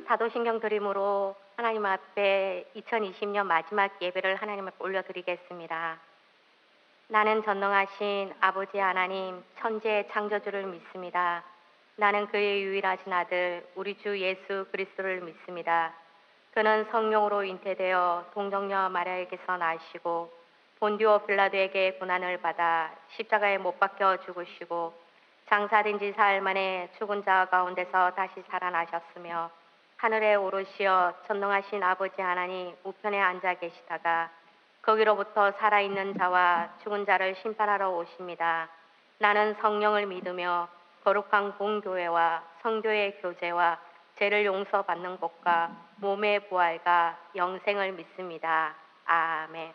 사도신경 드림으로 하나님 앞에 2020년 마지막 예배를 하나님 앞에 올려드리겠습니다. 나는 전능하신 아버지 하나님 천지의 창조주를 믿습니다. 나는 그의 유일하신 아들 우리 주 예수 그리스도를 믿습니다. 그는 성령으로 잉태되어 동정녀 마리아에게서 나시고 본디오 빌라도에게 고난을 받아 십자가에 못 박혀 죽으시고 장사된 지 사흘 만에 죽은 자 가운데서 다시 살아나셨으며 하늘에 오르시어 전능하신 아버지 하나님 우편에 앉아 계시다가 거기로부터 살아있는 자와 죽은 자를 심판하러 오십니다. 나는 성령을 믿으며 거룩한 공교회와 성교의 교제와 죄를 용서받는 것과 몸의 부활과 영생을 믿습니다. 아멘.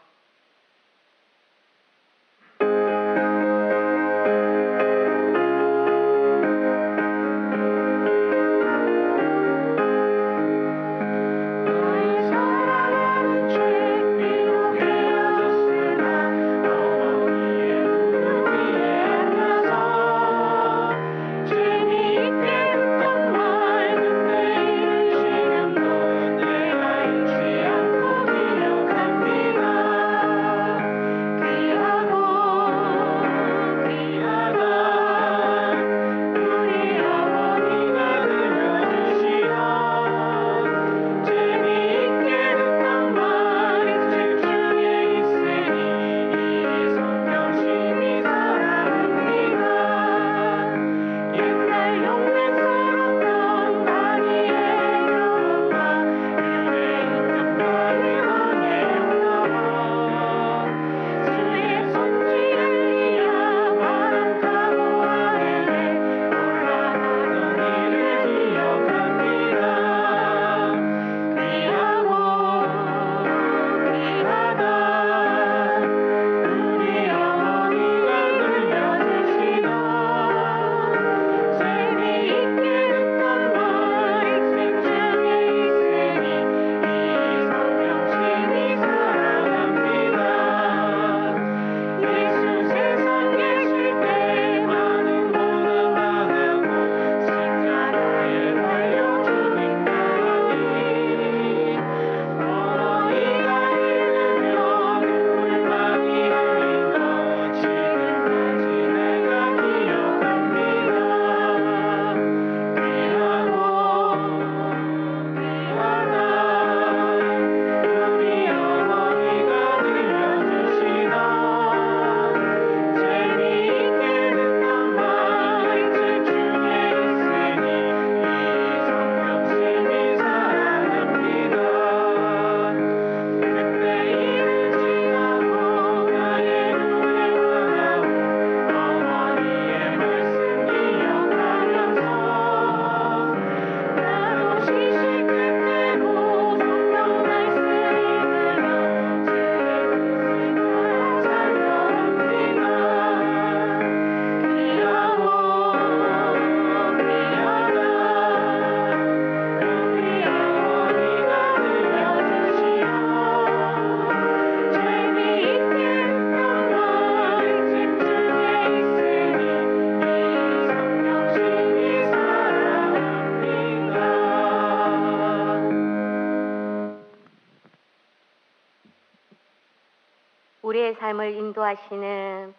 우리의 삶을 인도하시는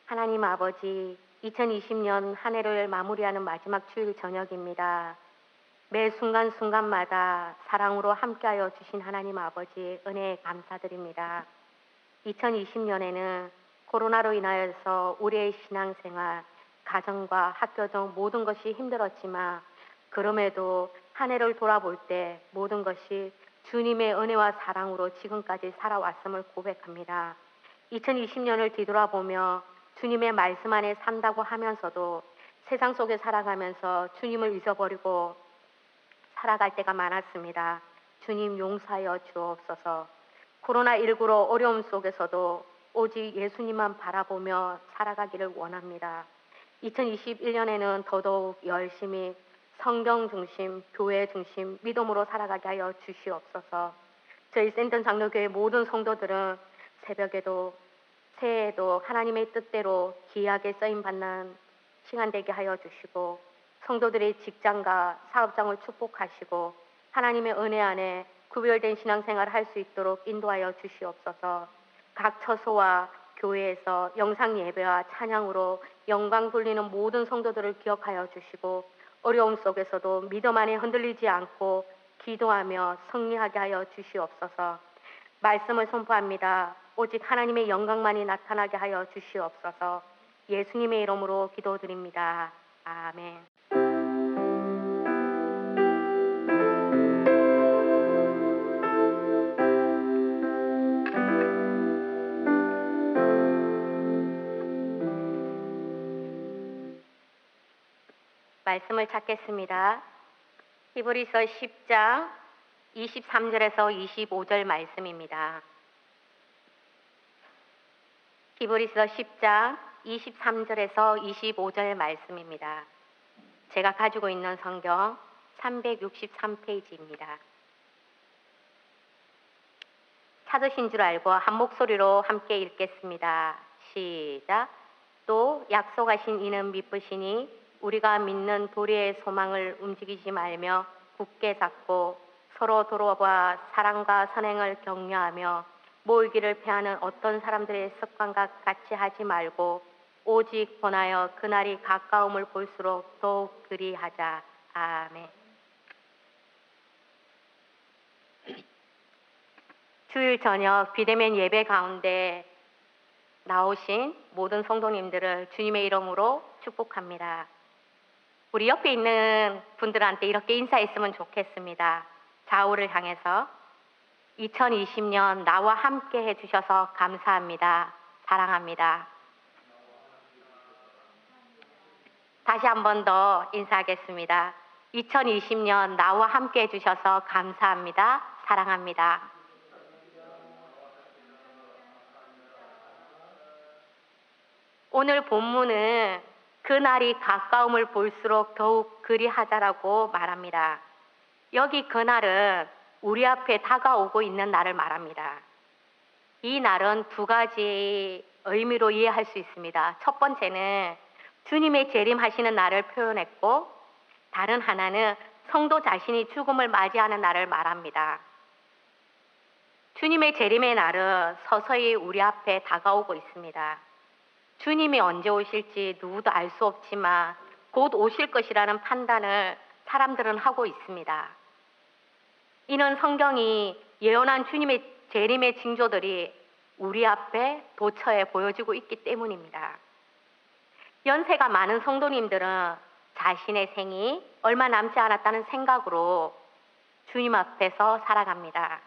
하나님 아버지, 2020년 한 해를 마무리하는 마지막 주일 저녁입니다. 매 순간순간마다 사랑으로 함께하여 주신 하나님 아버지의 은혜에 감사드립니다. 2020년에는 코로나로 인하여서 우리의 신앙생활, 가정과 학교 등 모든 것이 힘들었지만 그럼에도 한 해를 돌아볼 때 모든 것이 주님의 은혜와 사랑으로 지금까지 살아왔음을 고백합니다. 2020년을 뒤돌아보며 주님의 말씀 안에 산다고 하면서도 세상 속에 살아가면서 주님을 잊어버리고 살아갈 때가 많았습니다. 주님 용서하여 주옵소서. 코로나19로 어려움 속에서도 오직 예수님만 바라보며 살아가기를 원합니다. 2021년에는 더더욱 열심히 성경 중심, 교회 중심, 믿음으로 살아가게 하여 주시옵소서. 저희 센턴 장로교회 모든 성도들은 새벽에도 새해에도 하나님의 뜻대로 귀하게 쓰임받는 시간 되게 하여 주시고 성도들의 직장과 사업장을 축복하시고 하나님의 은혜 안에 구별된 신앙생활을 할 수 있도록 인도하여 주시옵소서. 각 처소와 교회에서 영상 예배와 찬양으로 영광 돌리는 모든 성도들을 기억하여 주시고 어려움 속에서도 믿음 안에 흔들리지 않고 기도하며 승리하게 하여 주시옵소서. 말씀을 선포합니다. 오직 하나님의 영광만이 나타나게 하여 주시옵소서. 예수님의 이름으로 기도드립니다. 아멘. 말씀을 찾겠습니다. 히브리서 10장 23절에서 25절 말씀입니다. 히브리서 10장 23절에서 25절 말씀입니다. 제가 가지고 있는 성경 363페이지입니다. 찾으신 줄 알고 한 목소리로 함께 읽겠습니다. 시작. 또 약속하신 이는 미쁘시니 우리가 믿는 도리의 소망을 움직이지 말며 굳게 잡고 서로 도로와 사랑과 선행을 격려하며 모이기를 패하는 어떤 사람들의 습관과 같이 하지 말고 오직 권하여 그날이 가까움을 볼수록 더욱 그리하자. 아멘. 주일 저녁 비대면 예배 가운데 나오신 모든 성도님들을 주님의 이름으로 축복합니다. 우리 옆에 있는 분들한테 이렇게 인사했으면 좋겠습니다. 좌우를 향해서 2020년 나와 함께 해주셔서 감사합니다. 사랑합니다. 다시 한 번 더 인사하겠습니다. 2020년 나와 함께 해주셔서 감사합니다. 사랑합니다. 오늘 본문은 그날이 가까움을 볼수록 더욱 그리하자라고 말합니다. 여기 그날은 우리 앞에 다가오고 있는 날을 말합니다. 이 날은 두 가지 의미로 이해할 수 있습니다. 첫 번째는 주님의 재림하시는 날을 표현했고 다른 하나는 성도 자신이 죽음을 맞이하는 날을 말합니다. 주님의 재림의 날은 서서히 우리 앞에 다가오고 있습니다. 주님이 언제 오실지 누구도 알 수 없지만 곧 오실 것이라는 판단을 사람들은 하고 있습니다. 이는 성경이 예언한 주님의 재림의 징조들이 우리 앞에 도처에 보여지고 있기 때문입니다. 연세가 많은 성도님들은 자신의 생이 얼마 남지 않았다는 생각으로 주님 앞에서 살아갑니다.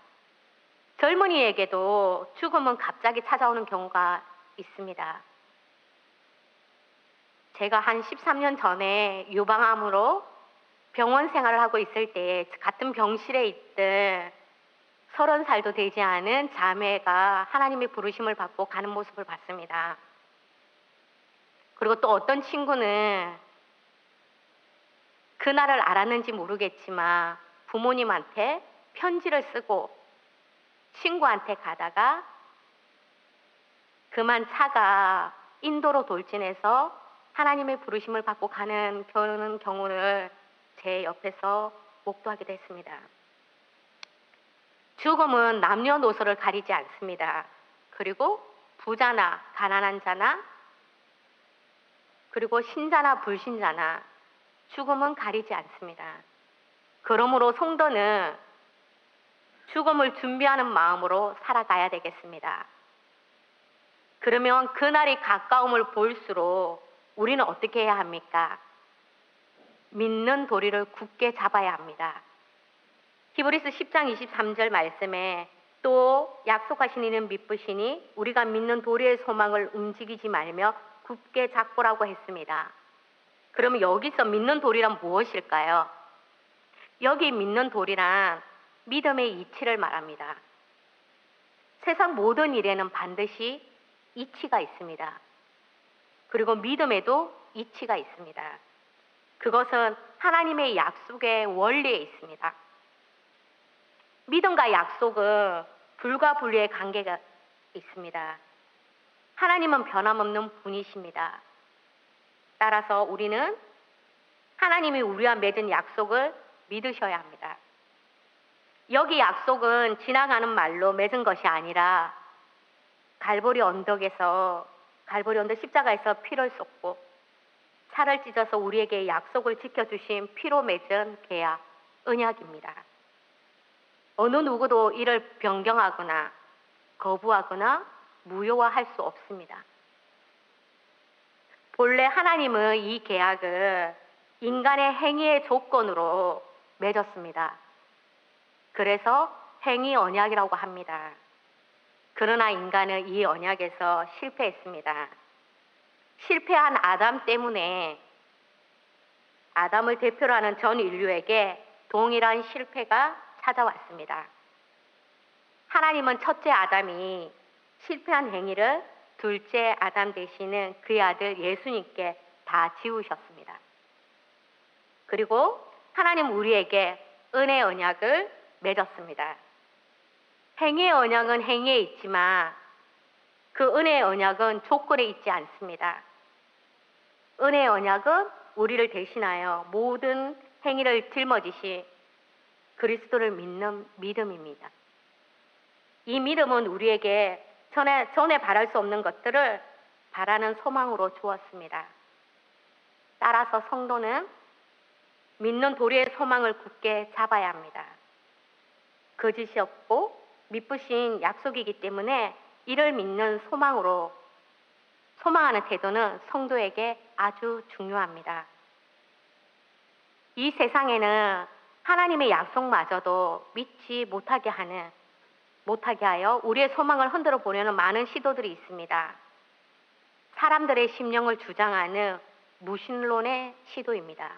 젊은이에게도 죽음은 갑자기 찾아오는 경우가 있습니다. 제가 한 13년 전에 유방암으로 병원 생활을 하고 있을 때 같은 병실에 있던 30살도 되지 않은 자매가 하나님의 부르심을 받고 가는 모습을 봤습니다. 그리고 또 어떤 친구는 그날을 알았는지 모르겠지만 부모님한테 편지를 쓰고 친구한테 가다가 그만 차가 인도로 돌진해서 하나님의 부르심을 받고 가는 경우를 제 옆에서 목도하기도 했습니다. 죽음은 남녀노소를 가리지 않습니다. 그리고 부자나 가난한 자나 그리고 신자나 불신자나 죽음은 가리지 않습니다. 그러므로 성도는 죽음을 준비하는 마음으로 살아가야 되겠습니다. 그러면 그날이 가까움을 볼수록 우리는 어떻게 해야 합니까? 믿는 도리를 굳게 잡아야 합니다. 히브리서 10장 23절 말씀에 또 약속하신 이는 미쁘시니 우리가 믿는 도리의 소망을 움직이지 말며 굳게 잡고라고 했습니다. 그러면 여기서 믿는 도리란 무엇일까요? 여기 믿는 도리란 믿음의 이치를 말합니다. 세상 모든 일에는 반드시 이치가 있습니다. 그리고 믿음에도 이치가 있습니다. 그것은 하나님의 약속의 원리에 있습니다. 믿음과 약속은 불과 분리의 관계가 있습니다. 하나님은 변함없는 분이십니다. 따라서 우리는 하나님이 우리와 맺은 약속을 믿으셔야 합니다. 여기 약속은 지나가는 말로 맺은 것이 아니라 갈보리 언덕에서 갈보리 언덕 십자가에서 피를 쏟고 살을 찢어서 우리에게 약속을 지켜주신 피로 맺은 계약, 언약입니다. 어느 누구도 이를 변경하거나 거부하거나 무효화할 수 없습니다. 본래 하나님은 이 계약을 인간의 행위의 조건으로 맺었습니다. 그래서 행위 언약이라고 합니다. 그러나 인간은 이 언약에서 실패했습니다. 실패한 아담 때문에 아담을 대표로 하는 전 인류에게 동일한 실패가 찾아왔습니다. 하나님은 첫째 아담이 실패한 행위를 둘째 아담 되시는 그의 아들 예수님께 다 지우셨습니다. 그리고 하나님 우리에게 은혜 언약을 맺었습니다. 행위의 언약은 행위에 있지만 그 은혜의 언약은 조건에 있지 않습니다. 은혜의 언약은 우리를 대신하여 모든 행위를 짊어지시 그리스도를 믿는 믿음입니다. 이 믿음은 우리에게 전에 바랄 수 없는 것들을 바라는 소망으로 주었습니다. 따라서 성도는 믿는 도리의 소망을 굳게 잡아야 합니다. 거짓이 없고 미쁘신 약속이기 때문에 이를 믿는 소망하는 태도는 성도에게 아주 중요합니다. 이 세상에는 하나님의 약속마저도 믿지 못하게 하여 우리의 소망을 흔들어 보려는 많은 시도들이 있습니다. 사람들의 심령을 주장하는 무신론의 시도입니다.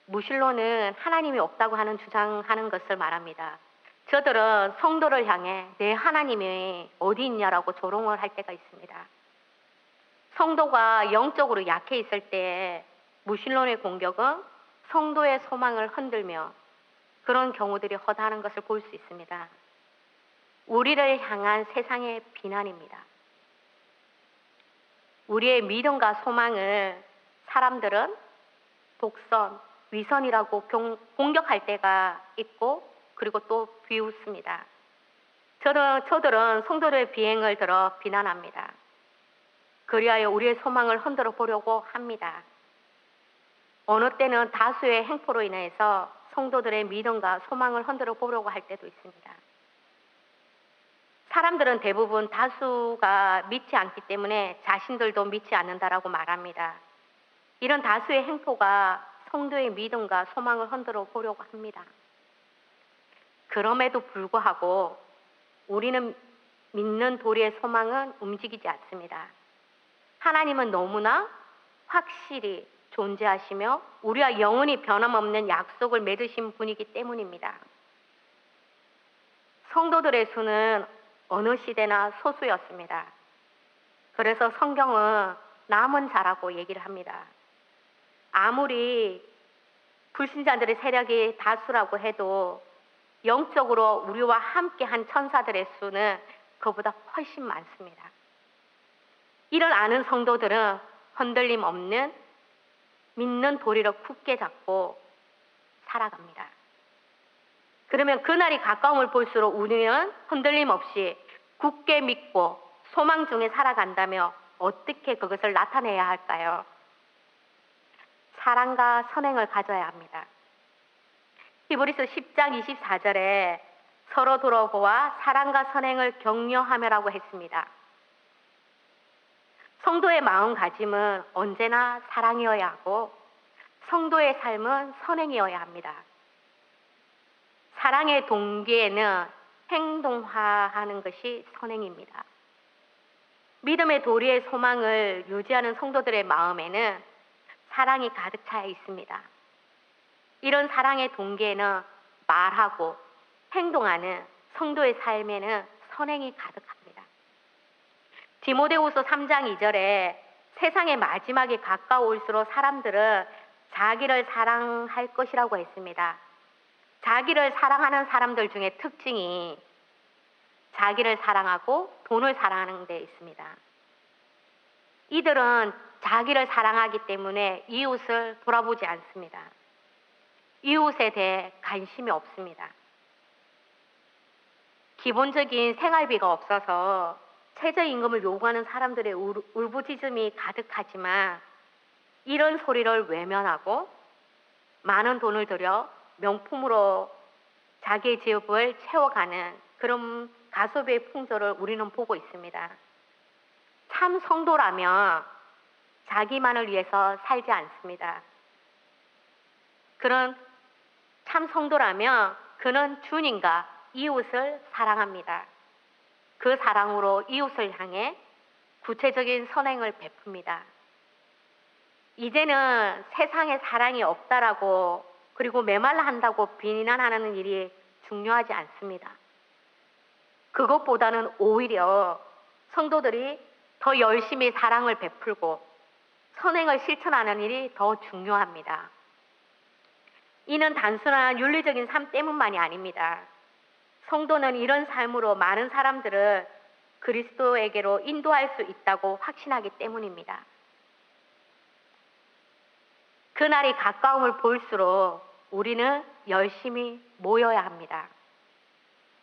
무신론은 하나님이 없다고 주장하는 것을 말합니다. 저들은 성도를 향해 내 하나님이 어디 있냐라고 조롱을 할 때가 있습니다. 성도가 영적으로 약해 있을 때 무신론의 공격은 성도의 소망을 흔들며 그런 경우들이 허다한 것을 볼 수 있습니다. 우리를 향한 세상의 비난입니다. 우리의 믿음과 소망을 사람들은 독선, 위선이라고 공격할 때가 있고 그리고 또 비웃습니다. 저들은 성도들의 비행을 들어 비난합니다. 그리하여 우리의 소망을 흔들어 보려고 합니다. 어느 때는 다수의 행포로 인해서 성도들의 믿음과 소망을 흔들어 보려고 할 때도 있습니다. 사람들은 대부분 다수가 믿지 않기 때문에 자신들도 믿지 않는다라고 말합니다. 이런 다수의 행포가 성도의 믿음과 소망을 흔들어 보려고 합니다. 그럼에도 불구하고 우리는 믿는 도리의 소망은 움직이지 않습니다. 하나님은 너무나 확실히 존재하시며 우리와 영원히 변함없는 약속을 맺으신 분이기 때문입니다. 성도들의 수는 어느 시대나 소수였습니다. 그래서 성경은 남은 자라고 얘기를 합니다. 아무리 불신자들의 세력이 다수라고 해도 영적으로 우리와 함께한 천사들의 수는 그보다 훨씬 많습니다. 이를 아는 성도들은 흔들림 없는 믿는 도리를 굳게 잡고 살아갑니다. 그러면 그날이 가까움을 볼수록 우리는 흔들림 없이 굳게 믿고 소망 중에 살아간다며 어떻게 그것을 나타내야 할까요? 사랑과 선행을 가져야 합니다. 히브리서 10장 24절에 서로 돌아보아 사랑과 선행을 격려하며라고 했습니다. 성도의 마음가짐은 언제나 사랑이어야 하고 성도의 삶은 선행이어야 합니다. 사랑의 동기에는 행동화하는 것이 선행입니다. 믿음의 도리의 소망을 유지하는 성도들의 마음에는 사랑이 가득 차 있습니다. 이런 사랑의 동기에는 말하고 행동하는 성도의 삶에는 선행이 가득합니다. 디모데후서 3장 2절에 세상의 마지막이 가까울수록 사람들은 자기를 사랑할 것이라고 했습니다. 자기를 사랑하는 사람들 중에 특징이 자기를 사랑하고 돈을 사랑하는 데 있습니다. 이들은 자기를 사랑하기 때문에 이웃을 돌아보지 않습니다. 이웃에 대해 관심이 없습니다. 기본적인 생활비가 없어서 최저임금을 요구하는 사람들의 울부짖음이 가득하지만 이런 소리를 외면하고 많은 돈을 들여 명품으로 자기의 집을 채워가는 그런 가소비의 풍조를 우리는 보고 있습니다. 참 성도라면 자기만을 위해서 살지 않습니다. 그런 참 성도라면 그는 주님과 이웃을 사랑합니다. 그 사랑으로 이웃을 향해 구체적인 선행을 베풉니다. 이제는 세상에 사랑이 없다라고 그리고 메말라 한다고 비난하는 일이 중요하지 않습니다. 그것보다는 오히려 성도들이 더 열심히 사랑을 베풀고 선행을 실천하는 일이 더 중요합니다. 이는 단순한 윤리적인 삶 때문만이 아닙니다. 성도는 이런 삶으로 많은 사람들을 그리스도에게로 인도할 수 있다고 확신하기 때문입니다. 그날이 가까움을 볼수록 우리는 열심히 모여야 합니다.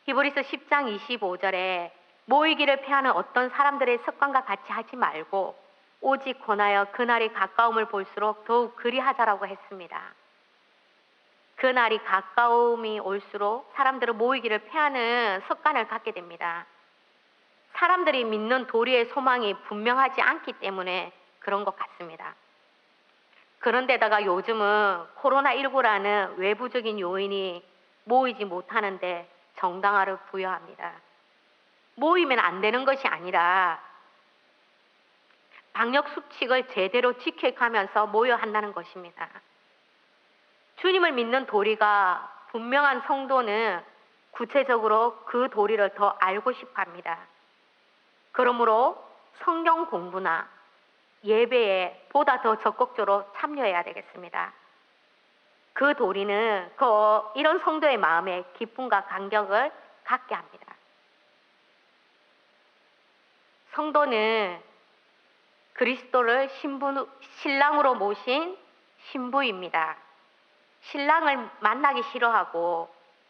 히브리서 10장 25절에 모이기를 패하는 어떤 사람들의 습관과 같이 하지 말고 오직 권하여 그날이 가까움을 볼수록 더욱 그리하자라고 했습니다. 그날이 가까움이 올수록 사람들은 모이기를 패하는 습관을 갖게 됩니다. 사람들이 믿는 도리의 소망이 분명하지 않기 때문에 그런 것 같습니다. 그런데다가 요즘은 코로나19라는 외부적인 요인이 모이지 못하는데 정당화를 부여합니다. 모이면 안 되는 것이 아니라 방역 수칙을 제대로 지켜가면서 모여야 한다는 것입니다. 주님을 믿는 도리가 분명한 성도는 구체적으로 그 도리를 더 알고 싶어 합니다. 그러므로 성경 공부나 예배에 보다 더 적극적으로 참여해야 되겠습니다. 그 도리는 이런 성도의 마음에 기쁨과 감격을 갖게 합니다. 성도는 그리스도를 신랑으로 모신 신부입니다. 신랑을 만나기 싫어하고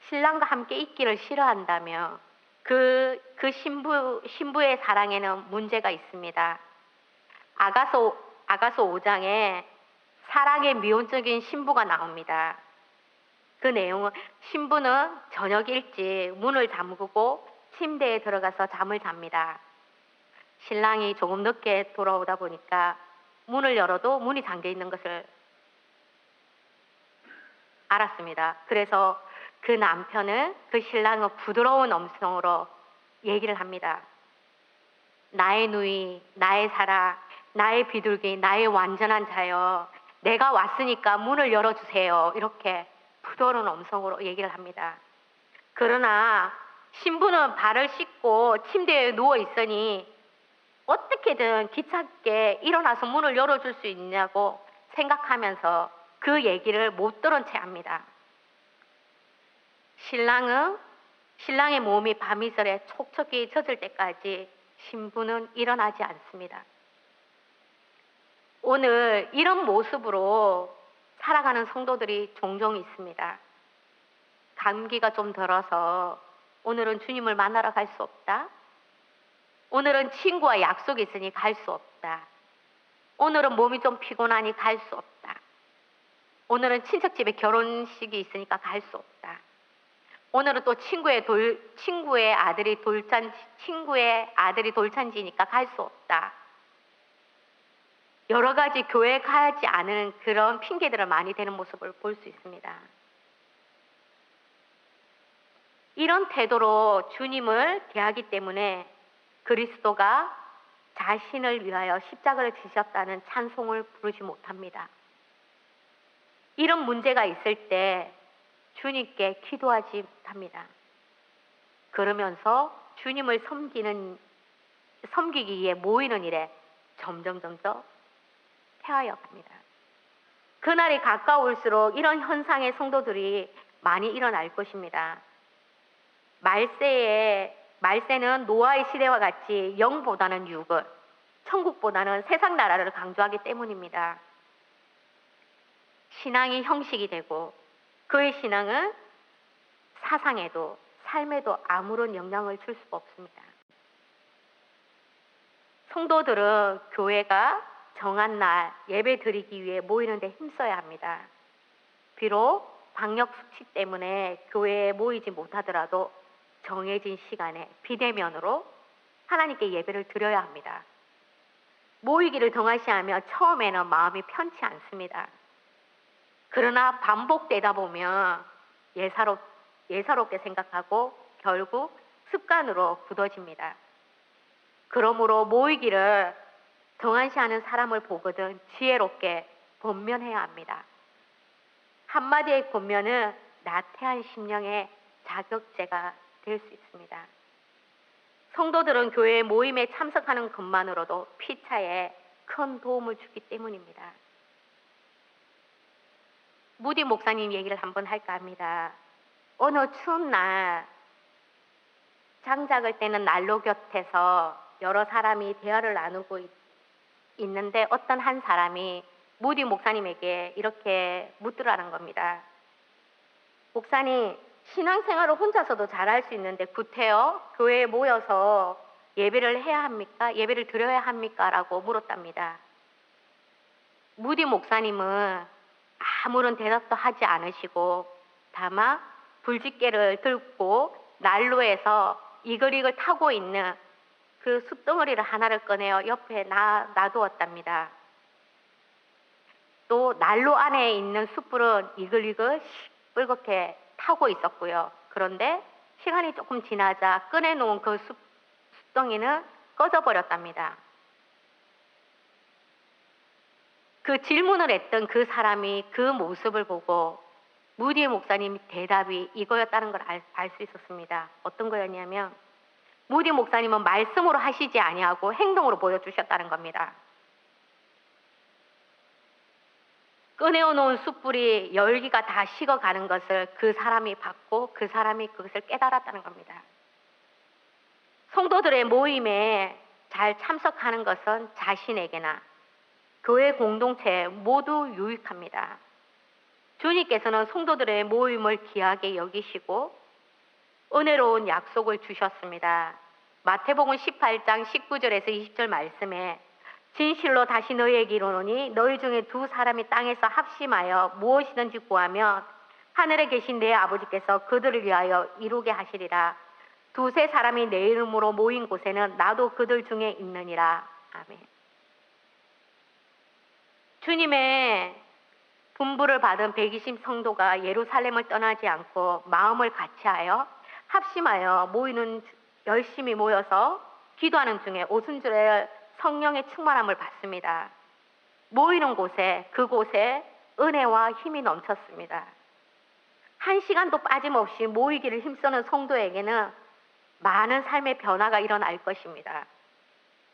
신랑과 함께 있기를 싫어한다면 그 신부의 사랑에는 문제가 있습니다. 아가서 5장에 사랑의 미온적인 신부가 나옵니다. 그 내용은 신부는 저녁 일찍 문을 잠그고 침대에 들어가서 잠을 잡니다. 신랑이 조금 늦게 돌아오다 보니까 문을 열어도 문이 잠겨 있는 것을 알았습니다. 그래서 그 남편은 그 신랑의 부드러운 음성으로 얘기를 합니다. 나의 누이, 나의 사랑, 나의 비둘기, 나의 완전한 자여, 내가 왔으니까 문을 열어주세요. 이렇게 부드러운 음성으로 얘기를 합니다. 그러나 신부는 발을 씻고 침대에 누워 있으니 어떻게든 귀찮게 일어나서 문을 열어줄 수 있냐고 생각하면서 그 얘기를 못 들은 채 합니다. 신랑의 몸이 밤이슬에 촉촉이 젖을 때까지 신부는 일어나지 않습니다. 오늘 이런 모습으로 살아가는 성도들이 종종 있습니다. 감기가 좀 들어서 오늘은 주님을 만나러 갈 수 없다. 오늘은 친구와 약속이 있으니 갈 수 없다. 오늘은 몸이 좀 피곤하니 갈 수 없다. 오늘은 친척집에 결혼식이 있으니까 갈 수 없다. 오늘은 또 친구의 아들이 돌잔치니까 갈 수 없다. 여러 가지 교회 가지 않은 그런 핑계들을 많이 대는 모습을 볼 수 있습니다. 이런 태도로 주님을 대하기 때문에 그리스도가 자신을 위하여 십자가를 지셨다는 찬송을 부르지 못합니다. 이런 문제가 있을 때 주님께 기도하지 못합니다. 그러면서 주님을 섬기기 위해 모이는 일에 점점 패하여 갑니다. 그날이 가까울수록 이런 현상의 성도들이 많이 일어날 것입니다. 말세는 노아의 시대와 같이 영보다는 육을, 천국보다는 세상 나라를 강조하기 때문입니다. 신앙이 형식이 되고 그의 신앙은 사상에도 삶에도 아무런 영향을 줄 수가 없습니다. 성도들은 교회가 정한 날 예배 드리기 위해 모이는 데 힘써야 합니다. 비록 방역 수치 때문에 교회에 모이지 못하더라도 정해진 시간에 비대면으로 하나님께 예배를 드려야 합니다. 모이기를 등한시하면 처음에는 마음이 편치 않습니다. 그러나 반복되다 보면 예사롭게 생각하고 결국 습관으로 굳어집니다. 그러므로 모이기를 등한시하는 사람을 보거든 지혜롭게 권면해야 합니다. 한마디의 권면은 나태한 심령의 자격제가 될 수 있습니다. 성도들은 교회 모임에 참석하는 것만으로도 피차에 큰 도움을 주기 때문입니다. 무디 목사님 얘기를 한번 할까 합니다. 어느 추운 날 장작을 떼는 난로 곁에서 여러 사람이 대화를 나누고 있는데 어떤 한 사람이 무디 목사님에게 이렇게 묻더라는 겁니다. 목사님, 신앙생활을 혼자서도 잘할 수 있는데 구태여 교회에 모여서 예배를 해야 합니까? 예배를 드려야 합니까? 라고 물었답니다. 무디 목사님은 아무런 대답도 하지 않으시고 다만 불집게를 들고 난로에서 이글이글 타고 있는 그 숯덩어리를 하나를 꺼내어 옆에 놔두었답니다. 또 난로 안에 있는 숯불은 이글이글 시뻘겋게 타고 있었고요. 그런데 시간이 조금 지나자 꺼내놓은 그 숯덩이는 꺼져버렸답니다. 그 질문을 했던 그 사람이 그 모습을 보고 무디 목사님 대답이 이거였다는 걸 알 수 있었습니다. 어떤 거였냐면 무디 목사님은 말씀으로 하시지 아니하고 행동으로 보여주셨다는 겁니다. 꺼내어놓은 숯불이 열기가 다 식어가는 것을 그 사람이 봤고 그 사람이 그것을 깨달았다는 겁니다. 성도들의 모임에 잘 참석하는 것은 자신에게나 교회 공동체에 모두 유익합니다. 주님께서는 성도들의 모임을 귀하게 여기시고 은혜로운 약속을 주셨습니다. 마태복음 18장 19절에서 20절 말씀에 진실로 다시 너희에게 이르노니 너희 중에 두 사람이 땅에서 합심하여 무엇이든지 구하면 하늘에 계신 내 아버지께서 그들을 위하여 이루게 하시리라. 두세 사람이 내 이름으로 모인 곳에는 나도 그들 중에 있느니라. 아멘. 주님의 분부를 받은 120 성도가 예루살렘을 떠나지 않고 마음을 같이하여 합심하여 열심히 모여서 기도하는 중에 오순절에 성령의 충만함을 받습니다. 모이는 곳에 그곳에 은혜와 힘이 넘쳤습니다. 한 시간도 빠짐없이 모이기를 힘쓰는 성도에게는 많은 삶의 변화가 일어날 것입니다.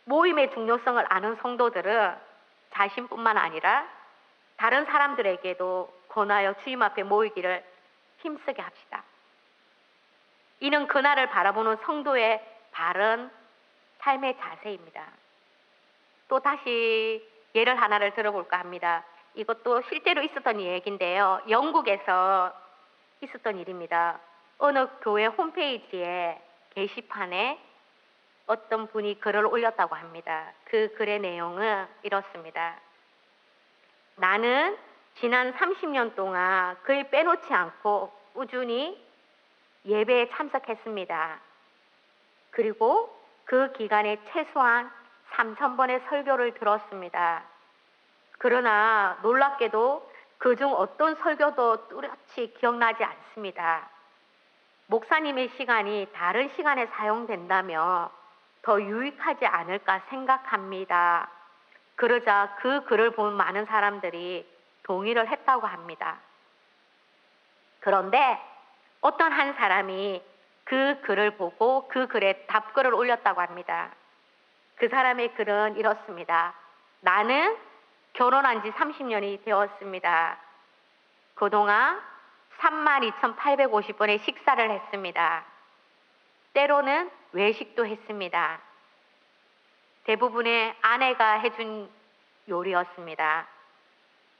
모임의 중요성을 아는 성도들은 자신뿐만 아니라 다른 사람들에게도 권하여 주님 앞에 모이기를 힘쓰게 합시다. 이는 그날을 바라보는 성도의 바른 삶의 자세입니다. 또 다시 예를 하나를 들어볼까 합니다. 이것도 실제로 있었던 얘기인데요. 영국에서 있었던 일입니다. 어느 교회 홈페이지에 게시판에 어떤 분이 글을 올렸다고 합니다. 그 글의 내용은 이렇습니다. 나는 지난 30년 동안 거의 빼놓지 않고 꾸준히 예배에 참석했습니다. 그리고 그 기간에 최소한 3,000번의 설교를 들었습니다. 그러나 놀랍게도 그중 어떤 설교도 뚜렷이 기억나지 않습니다. 목사님의 시간이 다른 시간에 사용된다면 더 유익하지 않을까 생각합니다. 그러자 그 글을 본 많은 사람들이 동의를 했다고 합니다. 그런데 어떤 한 사람이 그 글을 보고 그 글에 답글을 올렸다고 합니다. 그 사람의 글은 이렇습니다. 나는 결혼한 지 30년이 되었습니다. 그동안 32,850번의 식사를 했습니다. 때로는 외식도 했습니다. 대부분의 아내가 해준 요리였습니다.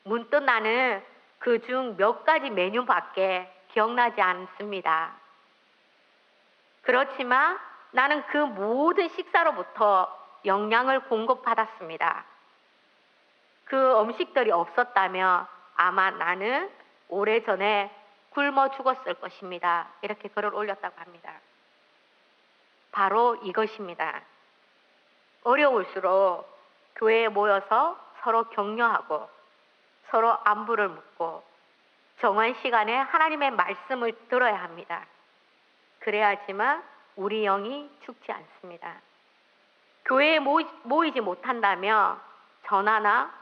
문득 나는 그중 몇 가지 메뉴밖에 기억나지 않습니다. 그렇지만 나는 그 모든 식사로부터 영양을 공급받았습니다. 그 음식들이 없었다면 아마 나는 오래전에 굶어 죽었을 것입니다. 이렇게 글을 올렸다고 합니다. 바로 이것입니다. 어려울수록 교회에 모여서 서로 격려하고 서로 안부를 묻고 정한 시간에 하나님의 말씀을 들어야 합니다. 그래야지만 우리 영이 죽지 않습니다. 교회에 모이지 못한다면 전화나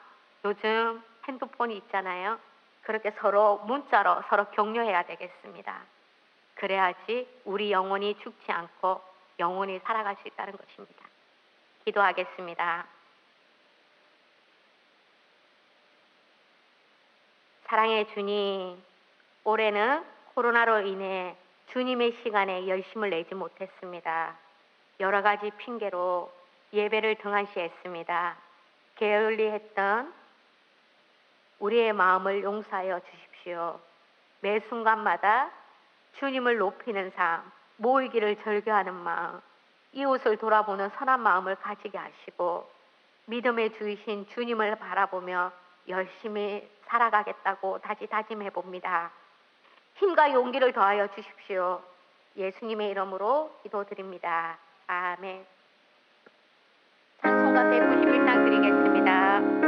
요즘 핸드폰이 있잖아요. 그렇게 서로 문자로 서로 격려해야 되겠습니다. 그래야지 우리 영혼이 죽지 않고 영혼이 살아갈 수 있다는 것입니다. 기도하겠습니다. 사랑의 주님, 올해는 코로나로 인해 주님의 시간에 열심을 내지 못했습니다. 여러 가지 핑계로 예배를 등한시했습니다. 게을리했던 우리의 마음을 용서하여 주십시오. 매 순간마다 주님을 높이는 삶, 모이기를 즐겨하는 마음, 이웃을 돌아보는 선한 마음을 가지게 하시고 믿음의 주이신 주님을 바라보며 열심히 살아가겠다고 다짐해 봅니다. 힘과 용기를 더하여 주십시오. 예수님의 이름으로 기도드립니다. 아멘. 찬송가 191장 드리겠습니다.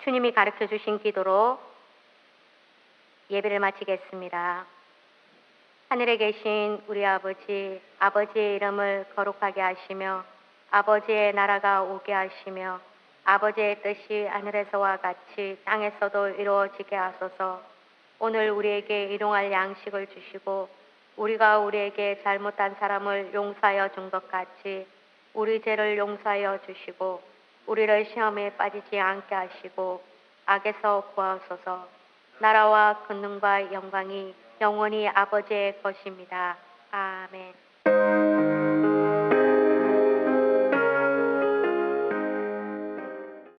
주님이 가르쳐 주신 기도로 예배를 마치겠습니다. 하늘에 계신 우리 아버지, 아버지의 이름을 거룩하게 하시며 아버지의 나라가 오게 하시며 아버지의 뜻이 하늘에서와 같이 땅에서도 이루어지게 하소서. 오늘 우리에게 일용할 양식을 주시고 우리가 우리에게 잘못한 사람을 용서하여 준 것 같이 우리 죄를 용서하여 주시고 우리를 시험에 빠지지 않게 하시고 악에서 구하소서. 나라와 권능과 영광이 영원히 아버지의 것입니다. 아멘.